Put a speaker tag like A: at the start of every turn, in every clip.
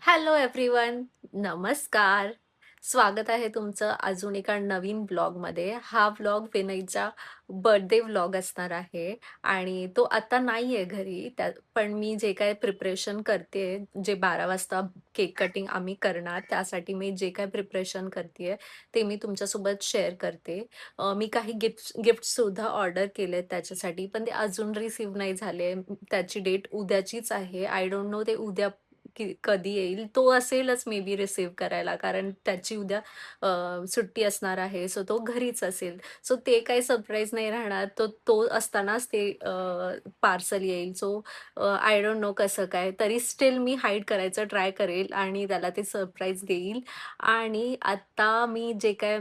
A: Hello everyone, नमस्कार. स्वागत आहे तुमचं अजून एका नवीन व्लॉगमध्ये. हा व्लॉग विनयचा बर्थडे व्लॉग असणार आहे आणि तो आता नाहीये घरी. पण मी जे काही प्रिपरेशन करतेय, जे 12 वाजता केक कटिंग आम्ही करणार, त्यासाठी मी जे काही प्रिपरेशन करतेय, ते मी तुमच्यासोबत शेअर करते. मी काही गिफ्टसुद्धा ऑर्डर केलेत त्याच्यासाठी, पण ते अजून रिसीव्ह नाही झाले. त्याची डेट उद्याचीच आहे. आय डोंट नो ते उद्या कधी येईल. तो असेलच मे बी रिसीव्ह करायला कारण त्याची उद्या सुट्टी असणार आहे. सो तो घरीच असेल. सो ते काही सरप्राईज नाही राहणार. तो असतानाच ते पार्सल येईल. सो आय डोंट नो कसं काय. तरी स्टिल मी हाईड करायचं ट्राय करेल आणि त्याला ते सरप्राईज देईल. आणि आता मी जे काय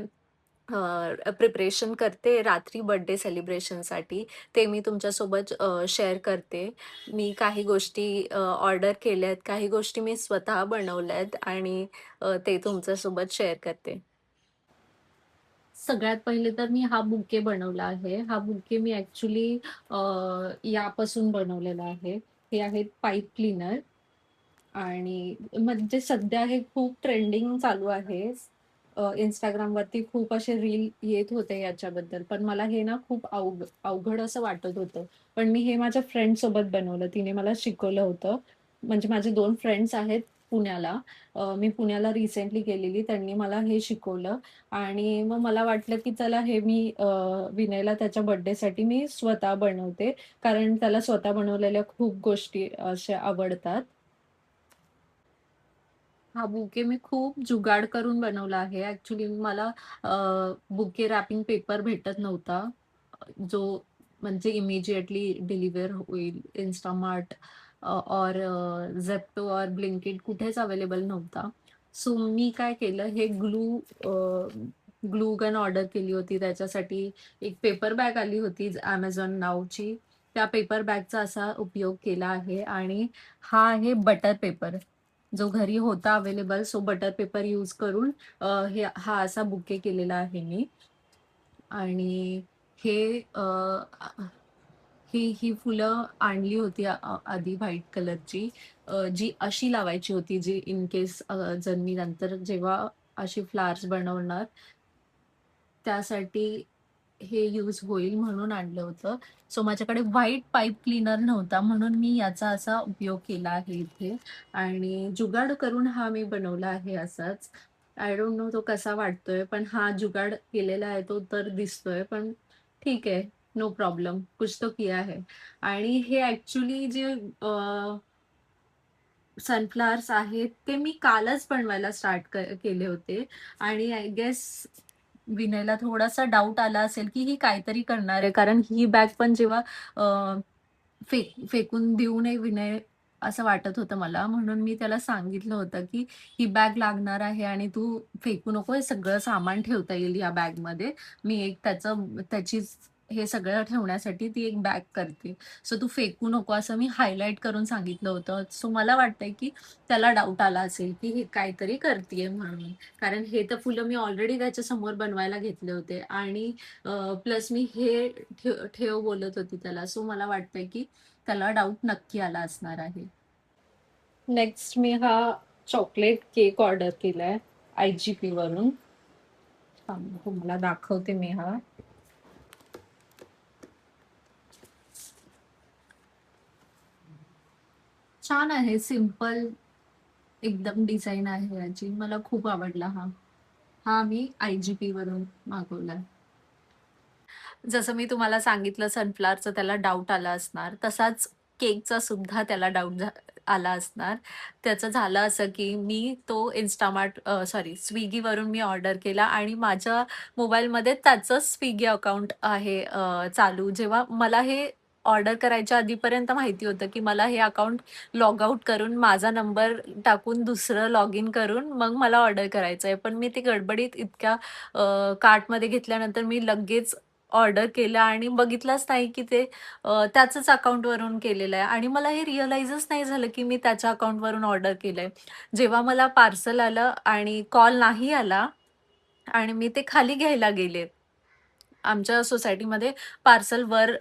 A: प्रिपरेशन करते रात्री बर्थडे सेलिब्रेशनसाठी, ते मी तुमच्यासोबत शेअर करते. मी काही गोष्टी ऑर्डर केल्यात, काही गोष्टी मी स्वतः बनवल्यात आणि ते तुमच्यासोबत शेअर करते. सगळ्यात पहिले तर मी हा बुके बनवला आहे. हा बुके मी ॲक्चुअली यापासून बनवलेला आहे. हे आहेत पाईप क्लीनर आणि म्हणजे सध्या हे खूप ट्रेंडिंग चालू आहे. Instagramवरती खूप असे रील येत होते याच्याबद्दल. पण मला हे ना खूप अवघड असं वाटत होतं. पण मी हे माझ्या फ्रेंडसोबत बनवलं. तिने मला शिकवलं होतं. म्हणजे माझे 2 फ्रेंड्स आहेत पुण्याला. मी पुण्याला रिसेंटली गेलेली. त्यांनी मला हे शिकवलं आणि मग मला वाटलं, की चला हे मी विनयला त्याच्या बर्थडेसाठी मी स्वतः बनवते. कारण त्याला स्वतः बनवलेल्या खूप गोष्टी अशा आवडतात. हा बुके मी खूप जुगाड करून बनवला आहे. ॲक्चुअली मला बुके रॅपिंग पेपर भेटत नव्हता. जो म्हणजे इमिडिएटली डिलिव्हर होईल. Instamart और Zepto और Blinkit कुठेच अवेलेबल नव्हता. सो मी काय केलं हे ग्लू गन ऑर्डर केली होती. त्याच्यासाठी एक पेपर बॅग आली होती Amazon नावची. त्या पेपर बॅगचा असा उपयोग केला आहे आणि हा आहे बटर पेपर. जो घरी होता available so butter paper use करून हा असा बुके केलेला आहे मी. आणि हे ही फुलं आणली होती आधी व्हाईट कलरची, जी अशी लावायची होती, जी इन केस जर मी नंतर जेव्हा अशी फ्लॉवर्स बनवणार, त्यासाठी हे यूज होईल म्हणून आणलं होतं. सो माझ्याकडे व्हाईट पाईप क्लीनर नव्हता म्हणून मी याचा असा उपयोग केला आहे इथे आणि जुगाड करून हा मी बनवला आहे असाच. आय डोंट नो तो कसा वाटतोय, पण हा जुगाड केलेला आहे तो तर दिसतोय, पण ठीक आहे, नो प्रॉब्लेम, कुछ तो किया है. आणि हे ॲक्चुअली जे सनफ्लॉवर्स आहेत, ते मी कालच बनवायला स्टार्ट केले होते आणि आय गेस विनयला थोडासा डाऊट आला असेल, की ही काहीतरी करणार आहे. कारण ही बॅग पण जेव्हा फेकून देऊ नये विनय असं वाटत होतं मला. म्हणून मी त्याला सांगितलं होतं, की ही बॅग लागणार आहे आणि तू फेकू नको. हे सगळं सामान ठेवता येईल या बॅगमध्ये. मी एक त्याचीच हे सगळं ठेवण्यासाठी ती एक बॅग करते. सो तू फेकू नको असं मी हायलाइट करून सांगितलं होतं. सो मला वाटतंय, की त्याला डाऊट आला असेल, की ही काहीतरी करतीये म्हणून. कारण हे तर फुलं मी ऑलरेडी त्याच्यासमोर बनवायला घेतले होते आणि प्लस मी हे ठेव बोलत होती त्याला. सो मला वाटतंय, की त्याला डाऊट नक्की आला असणार आहे. नेक्स्ट मी हा चॉकलेट केक ऑर्डर केलाय IGP वरून. तुम्हाला दाखवते मी हा. छान आहे, सिंपल एकदम डिझाइन आहे याची. मला खूप आवडला हा. हा मी IGP वरून मागवलाय. जसं मी तुम्हाला सांगितलं सनफ्लॉवरचा त्याला डाऊट आला असणार, तसाच केकचा सुद्धा त्याला डाऊट आला असणार. त्याचं झालं असं, की मी तो सॉरी स्विगीवरून मी ऑर्डर केला आणि माझ्या मोबाईलमध्ये त्याचं स्विगी अकाउंट आहे चालू. जेव्हा मला हे ऑर्डर करायच्या आधीपर्यंत माहिती होतं, की मला हे अकाउंट लॉग आउट करून माझा नंबर टाकून दुसरं लॉग इन करून मग मला ऑर्डर करायचं आहे. पण मी ते गडबडीत इतक्या कार्टमध्ये घेतल्यानंतर मी लगेच ऑर्डर केलं आणि बघितलंच नाही, की ते त्याचंच अकाउंटवरून केलेलं आहे आणि मला हे रिअलाईजच नाही झालं, की मी त्याच्या अकाउंटवरून ऑर्डर केलंय. जेव्हा मला पार्सल आलं आणि कॉल नाही आला आणि मी ते खाली घ्यायला गेले. आमच्या सोसायटीमध्ये पार्सल वर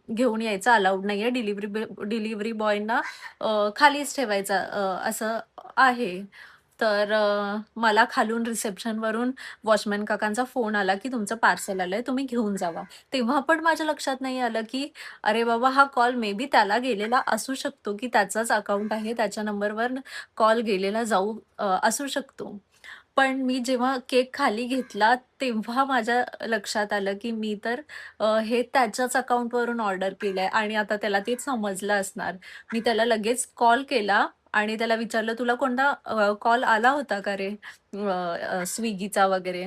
A: घेऊन यायचं अलाउड नाहीये. डिलिव्हरी बॉयना खालीच ठेवायचा असं आहे. तर मला खालून रिसेप्शनवरून वॉचमॅन काकांचा फोन आला, की तुमचं पार्सल आलंय, तुम्ही घेऊन जावा. तेव्हा पण माझ्या लक्षात नाही आलं, की अरे बाबा, हा कॉल मे बी त्याला गेलेला असू शकतो, की त्याचाच अकाउंट आहे, त्याच्या नंबरवर कॉल गेलेला असू शकतो. पण मी जेव्हा केक खाली घेतला, तेव्हा माझ्या लक्षात आलं, की मी तर हे त्याच्याच अकाउंटवरून ऑर्डर केलंय आणि आता त्याला तेच समजलं असणार. मी त्याला लगेच कॉल केला आणि त्याला विचारलं, "तुला कोणता कॉल आला होता का रे? Swiggyचा वगैरे?"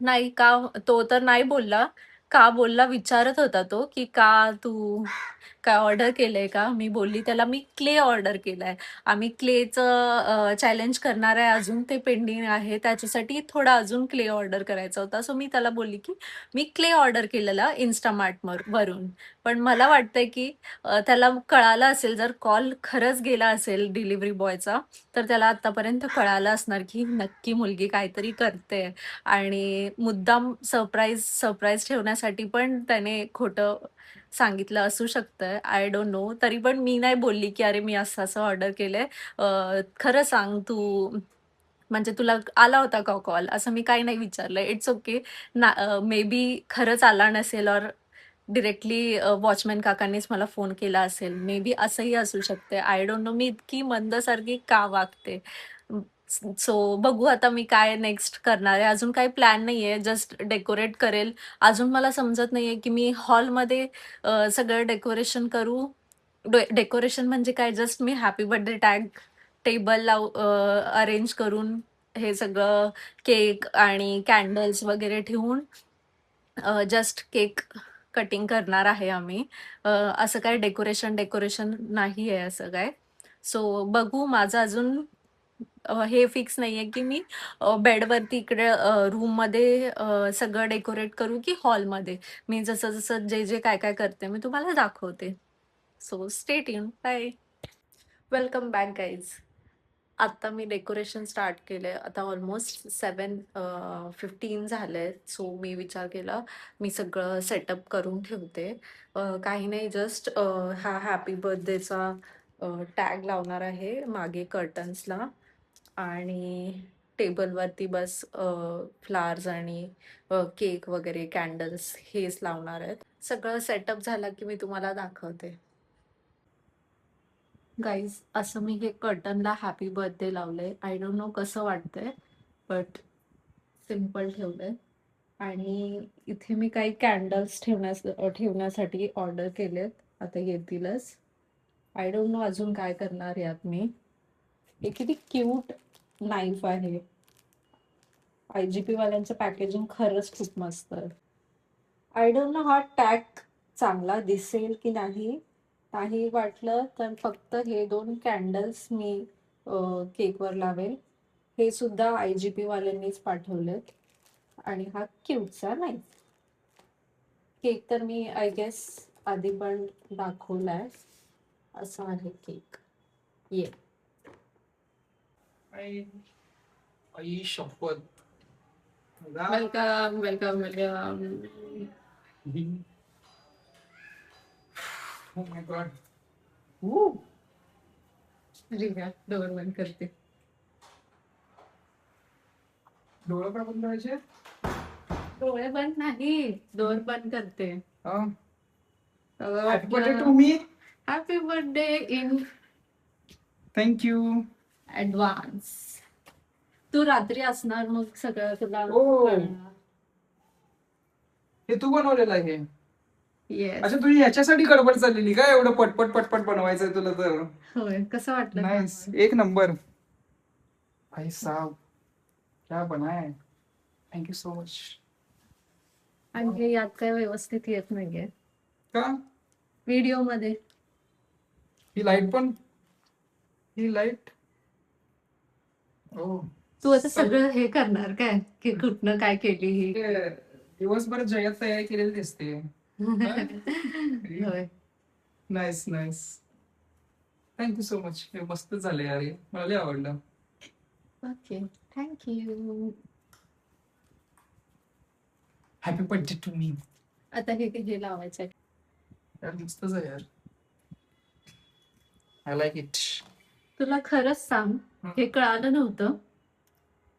A: नाही का तो तर नाही बोलला. का बोलला विचारत होता तो, की "का तू काय ऑर्डर केलंय का?" मी बोलली त्याला, "मी क्ले ऑर्डर केलाय. आम्ही क्लेचं चॅलेंज करणार आहे अजून ते पेंडिंग आहे. त्याच्यासाठी थोडा अजून क्ले ऑर्डर करायचा होता." सो मी त्याला बोलली, की "मी क्ले ऑर्डर केलेला वरून." पण मला वाटतंय, की त्याला कळालं असेल जर कॉल खरंच गेला असेल डिलिव्हरी बॉयचा, तर त्याला आत्तापर्यंत कळालं असणार, की नक्की मुलगी काहीतरी करतेय. आणि मुद्दाम सरप्राईज ठेवण्यासाठी पण त्याने खोटं सांगितलं असू शकतं. I don't know. तरी पण मी नाही बोलली, की "अरे, मी असं-असं ऑर्डर केलंय. खरं सांग तू म्हणजे तुला आला होता का कॉल?" असं मी काही नाही विचारलं. It's okay. मे बी खरंच आला नसेल और डायरेक्टली वॉचमन काकांनीच मला फोन केला असेल. मे बी असंही असू शकते. आय डोंट नो मी इतकी मंदसारखी का वागते. सो बघू आता मी काय नेक्स्ट करणार आहे. अजून काही प्लॅन नाहीये. जस्ट डेकोरेट करेल. अजून मला समजत नाहीये, की मी हॉलमध्ये सगळं डेकोरेशन करू. डेकोरेशन म्हणजे काय जस्ट मी happy birthday tag table arrange करून हे सगळं केक आणि कॅन्डल्स वगैरे ठेवून जस्ट केक कटिंग करणार आहे आम्ही. असं काय डेकोरेशन नाही आहे असं काय. सो बघू माझं अजून हे फिक्स नाहीये, की मी बेडवरती इकडे रूममध्ये सगळं डेकोरेट करू की हॉलमध्ये. मी जसं-जसं जे काय-काय करते मी तुम्हाला दाखवते. So stay tuned. Bye. Welcome back guys. आता मी डेकोरेशन स्टार्ट केलंय. आता ऑलमोस्ट 7:15 झालंय. सो मी विचार केला, मी सगळं सेटअप करून ठेवते. काही नाही जस्ट हा हॅपी बर्थडेचा टॅग लावणार आहे मागे कर्टन्सला आणि टेबलवरती बस फ्लावर्स आणि केक वगैरे कॅन्डल्स हेच लावणार आहेत. सगळं सेटअप झालं की मी तुम्हाला दाखवते. गाईज असं मी हे कर्टनला हॅपी बर्थडे लावलंय. आय डोंट नो कसं वाटतंय, बट सिम्पल ठेवलंय. आणि इथे मी काही कॅन्डल्स ठेवण्यासाठी ऑर्डर केलेत. आता येतीलच. आय डोंट नो अजून काय करणार यात मी. हे किती क्यूट नाईफ आहे. IGP वाल्यांचं पॅकेजिंग खरंच खूप मस्त आहे. आय डोंट नो हा टॅग चांगला दिसेल की नाही. नाही वाटलं तर फक्त हे 2 कॅन्डल्स मी केकवर लावेल. हे सुद्धा IGP वाल्यांनीच पाठवलेत. आणि हा क्यूटचा नाही. केक तर मी आय गेस आधी पण दाखवलाय. असा आहे केक. ये.
B: आई आई शपथ.
A: Welcome, welcome, welcome.
B: Oh my God.
A: Riya door बंद करते.
B: डोळे पण बंद करायचे.
A: डोळे बंद नाही, डोअर बंद करते.
B: Happy birthday to me.
A: Happy birthday in
B: thank you.
A: Advance. तू रात्री असणार मग सगळं तुला
B: ओ.
A: कळणार.
B: हे तू बनवलेलं आहे.
A: येस.
B: अच्छा तुझी ह्याच्यासाठी गडबड चाललेली का एवढं पटपट पटपट बनवायचंय तुला तर.
A: होय कसं वाटलं?
B: नाईस. एक नंबर. भाई साहब क्या बनाया. Thank you so much.
A: आणि हे यात काय व्यवस्थित येत नाहीये
B: का
A: व्हिडिओ मध्ये.
B: ही लाईट पण. ही लाईट. ओ.
A: तू आता सगळं हे करणार काय की कुठनं काय केली ही?
B: दिवसभर जयात तयारी केलेली दिसते.
A: होय.
B: Nice nice. Thank you so much. हे मस्त झालं यार. मला लय आवडलं.
A: Okay thank you.
B: Happy birthday to me.
A: आता हे लावायचंय.
B: यार मस्तच आहे यार. I like it.
A: तुला खरंच सांग, हे कळालं नव्हतं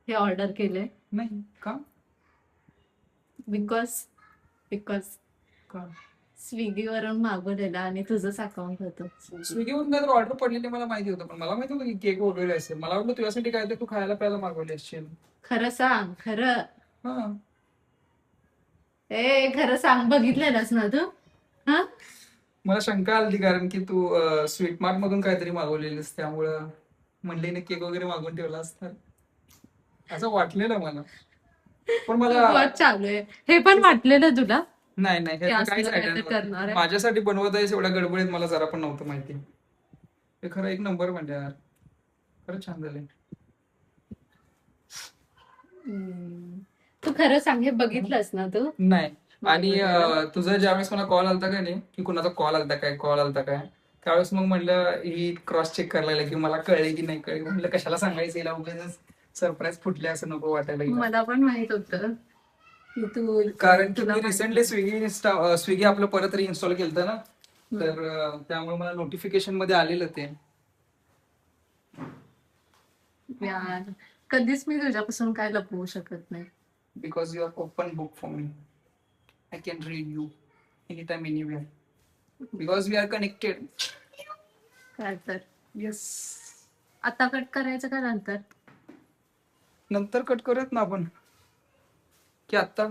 A: हे ऑर्डर केले.
B: नाही का?
A: बिकॉज बिकॉज
B: का?
A: स्विगीवरून मागवलेला आणि तुझंच अकाउंट होतं.
B: स्विगीवरून काय तर ऑर्डर पडलेली मला माहिती होतं, पण मला माहिती होतं की केक वगैरे असेल. मला वाटलं तुझ्यासाठी काय तर तू खायला प्यायला मागवली असशील.
A: खरं सांग, खरं.
B: हा.
A: खरं सांग, बघितलेलंस ना तू? हा.
B: मला शंका आली कारण की तू स्वीट मार्ट मधून काहीतरी मागवलेलीस, त्यामुळं म्हणले केक वगैरे मागवून ठेवला असणार असं वाटलेलं मला. पण मला
A: बहुत चालू आहे. हे पण वाटलेलं तुला
B: नाही नाही,
A: की
B: ह्यातलं काहीच
A: असलं
B: आयडिया
A: काय तर
B: नव्हतं.
A: करणार आहे?
B: माझ्यासाठी बनवत आहेस एवढ्या गडबडीत मला जरा पण नव्हतं माहिती. हे खरं एक नंबर म्हणजे यार, खरंच छान झाले.
A: तू खरं सांग, हे बघितलंस ना तू?
B: नाही. आणि
A: मागवलेलं.
B: तुझा ज्यावेळेस मला कॉल आलता का नाही, की कुणाचा कॉल आलता काय, त्यावेळेस मग म्हणलं ही क्रॉस चेक करायला लागलं की मला कळले की नाही कळले. म्हणलं कशाला सांगायचं हिला, उगाच सरप्राईज फुटले असं नको वाटायला हिला.
A: मला पण माहित होतं की तू
B: कारण की
A: तुला
B: मी
A: माहित
B: रिसेंटली स्विगी आपलं परत रिइन्स्टॉल केलं ना,
A: हम्म.
B: तर त्यामुळे मला नोटिफिकेशन मध्ये आलेलं ते.
A: यार, कधीच मी तुझ्यापासून काय लपवू शकत नाही.
B: Because you are open book for me. I can read you any time anywhere because we are connected.
A: काय तर.
B: येस.
A: आता कट करायचं का नंतर?
B: नंतर कट करूयात ना आपण, की आता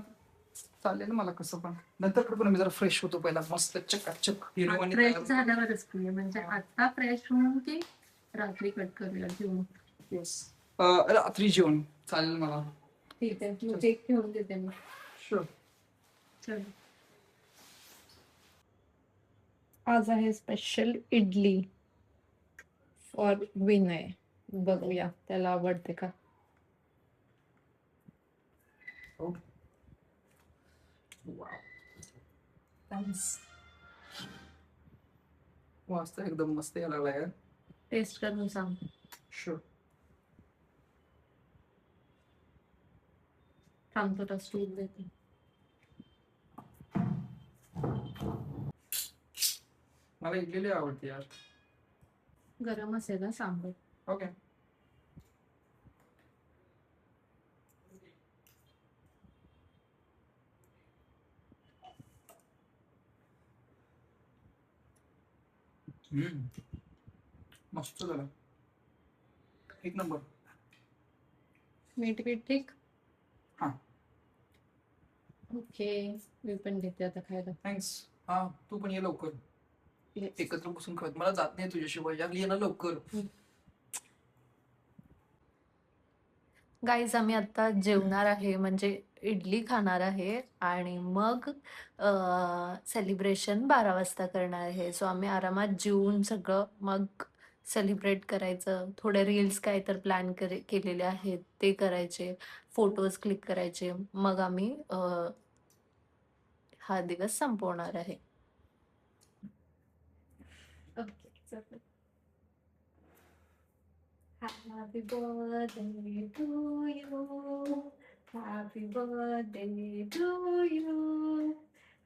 B: चालेल मला कसं पण. नंतर कट करू, मी जरा फ्रेश होतो पहिला, मस्त चकाचक हिरवानी
A: फ्रेश
B: तयार.
A: झाल्यावरच की, म्हणजे आता फ्रेश होऊन की रात्री कट करूया घेऊन.
B: येस. रात्री जेवण चालेल मला.
A: ठीक आहे, तू केक घेऊन देते मी.
B: शुअर.
A: चल. आज आहे स्पेशल इडली फॉर विनय. बघूया त्याला आवडते का.
B: थँक्स. मस्त, एकदम मस्त यायला लागला यार.
A: टेस्ट करून सांग.
B: शुअर.
A: सांगतो तर स्टूल देते.
B: मला इडली लई आवडते यार.
A: गरम असेल ना सांबर.
B: ओके. मस्त झालं, एक नंबर.
A: मीठ ठीक.
B: हा.
A: ओके, मी पण घेते आता खायला.
B: थँक्स. हा, तू पण ये लवकर. एकत्र बसून खात मला जात नाही तुझ्याशिवाय यार, ये ना लवकर.
A: गाईज, आम्ही आता जेवणार आहे, म्हणजे इडली खाणार आहे आणि मग सेलिब्रेशन 12 वाजता करणार आहे. सो आम्ही आरामात जेवून सगळं मग सेलिब्रेट करायचं. थोडे रील्स काय तर प्लॅन केलेले आहेत ते करायचे, फोटोज क्लिक करायचे, मग आम्ही हा दिवस संपवणार आहे. ओके, चल. Happy birthday to you. Happy birthday to you.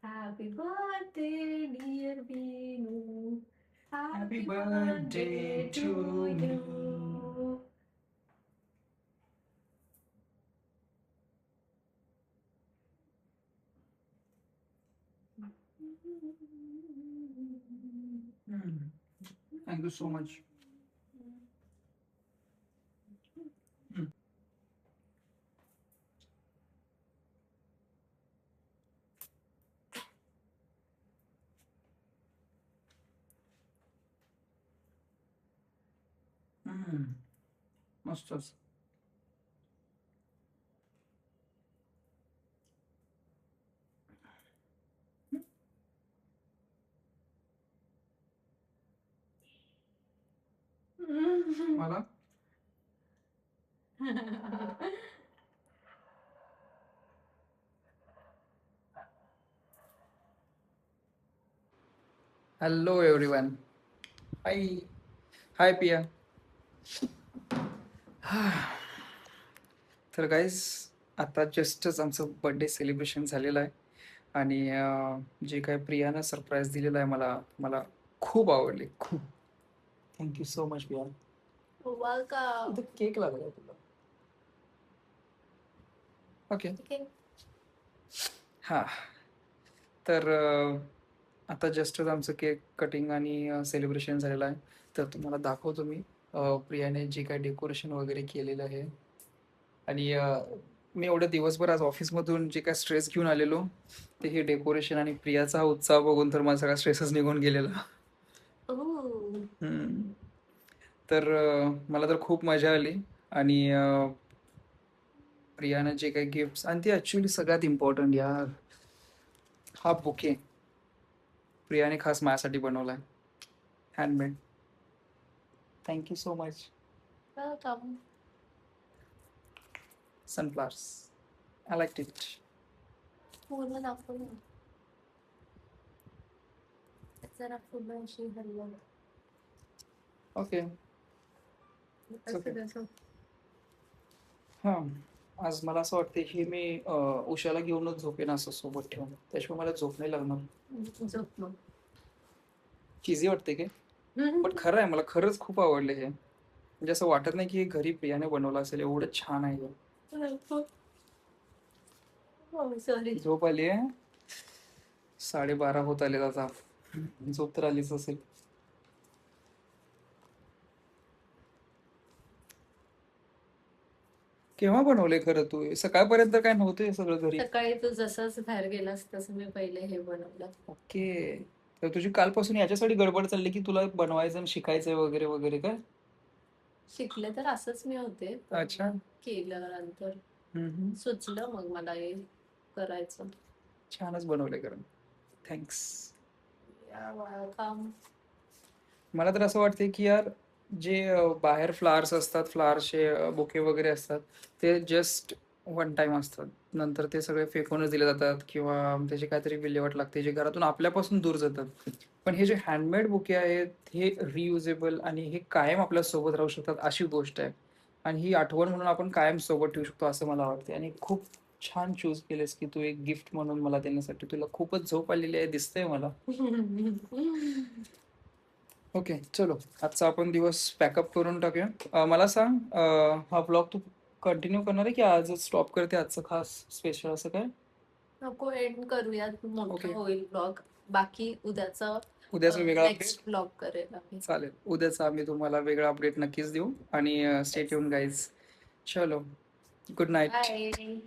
A: Happy birthday, dear Vinu.
B: Happy birthday to me.
A: you.
B: Thank you so much. मस्तच. मला हॅलो एव्हरीवन. हाय. हाय पिया. तर गाईज, आता जस्टच आमचं बर्थडे सेलिब्रेशन झालेलं आहे आणि जे काही प्रियानं सरप्राईज दिलेलं आहे मला मला खूप आवडले खूप. Thank you so much Priya.
A: Welcome.
B: इथे केक लागला तुला. ओके.
A: ठीक आहे.
B: हा तर आता जस्टच आमचं केक कटिंग आणि सेलिब्रेशन झालेलं आहे. तर तुम्हाला दाखवतो मी प्रियाने जे काही डेकोरेशन वगैरे केलेलं आहे. आणि मी एवढ्या दिवसभर आज ऑफिसमधून जे काय स्ट्रेस घेऊन आलेलो ते हे डेकोरेशन आणि प्रियाचा हा उत्साह बघून तर माझा सगळा स्ट्रेसच निघून गेलेला.
A: ओह.
B: हम्म. तर मला तर खूप मजा आली. आणि प्रियाने जे काही गिफ्ट्स आणि ते ॲक्च्युली सगळ्यात इम्पॉर्टंट यार, हा बुके प्रियाने खास माझ्यासाठी बनवला आहे, handmade. Thank you so much.
A: Welcome.
B: Sunflowers, I like it.
A: पूर्ण दाखव ना. जरा फुलं अशी हलवून.
B: ओके.
A: असं कसं.
B: हां, आज मला असं वाटतं हे मी उषाला घेऊनच झोपेन असं सोबत ठेवून. त्याशिवाय मला झोप नाही लागणार.
A: झोप मग.
B: चीझी वाटते की? बट खरं आहे, मला खरंच खूप आवडले हे. म्हणजे असं वाटत नाही की हे घरी प्रियाने बनवलं असेल, एवढं छान आहे हे.
A: सॉरी.
B: झोप आली आहे? 12:30 होत आलेत आता. झोप तर आलीच असेल. केव्हा बनवले खरं तू हे? सकाळपर्यंत काय नव्हतं हे सगळं घरी?
A: सकाळी तू जसंच बाहेर गेलास तसं मी पहिले हे बनवलं.
B: ओके. तर तुझी कालपासून याच्यासाठी गडबड चालली की तुला बनवायचं आणि शिकायचंय वगैरे वगैरे काय?
A: शिकले तर असंच मी होते, पण
B: अच्छा.
A: केल्यानंतर
B: हम्म.
A: सुचलं मग मला हे करायचं.
B: छानच बनवले कारण. थँक्स.
A: काम.
B: मला तर असं वाटते की यार, जे बाहेर फ्लावर्स असतात, फ्लावरचे बुके वगैरे असतात, ते जस्ट वन टाइम असतात. नंतर ते सगळे फेकूनच दिले जातात किंवा त्याची काहीतरी विल्हेवाट लागते, जे घरातून आपल्यापासून दूर जातात. पण हे जे हँडमेड बुके आहेत हे रियुजेबल आणि हे कायम आपल्या सोबत राहू शकतात अशी गोष्ट आहे. आणि ही आठवण म्हणून आपण कायम सोबत ठेवू शकतो असं मला वाटते. आणि खूप छान चूज केलेस की तू एक गिफ्ट म्हणून मला देण्यासाठी. तुला खूपच झोप आलेली आहे दिसतंय मला. ओके, चलो आजचा आपण दिवस पॅकअप करून टाकूया. मला सांग, हा ब्लॉग तू कंटिन्यू करणार आहे की आजच स्टॉप करते? आजचं खास स्पेशल असं काय?
A: नको एंड करूयात, मोठं
B: ओके.
A: होईल ब्लॉग. बाकी उद्याचा
B: उद्याचा वेगळा अपडेट
A: नेक्स्ट ब्लॉग करेल आम्ही.
B: चालेल. उद्याचा आम्ही तुम्हाला वेगळा अपडेट नक्कीच देऊ. आणि स्टे ट्यून गाईज. चलो, गुड नाईट.
A: बाय.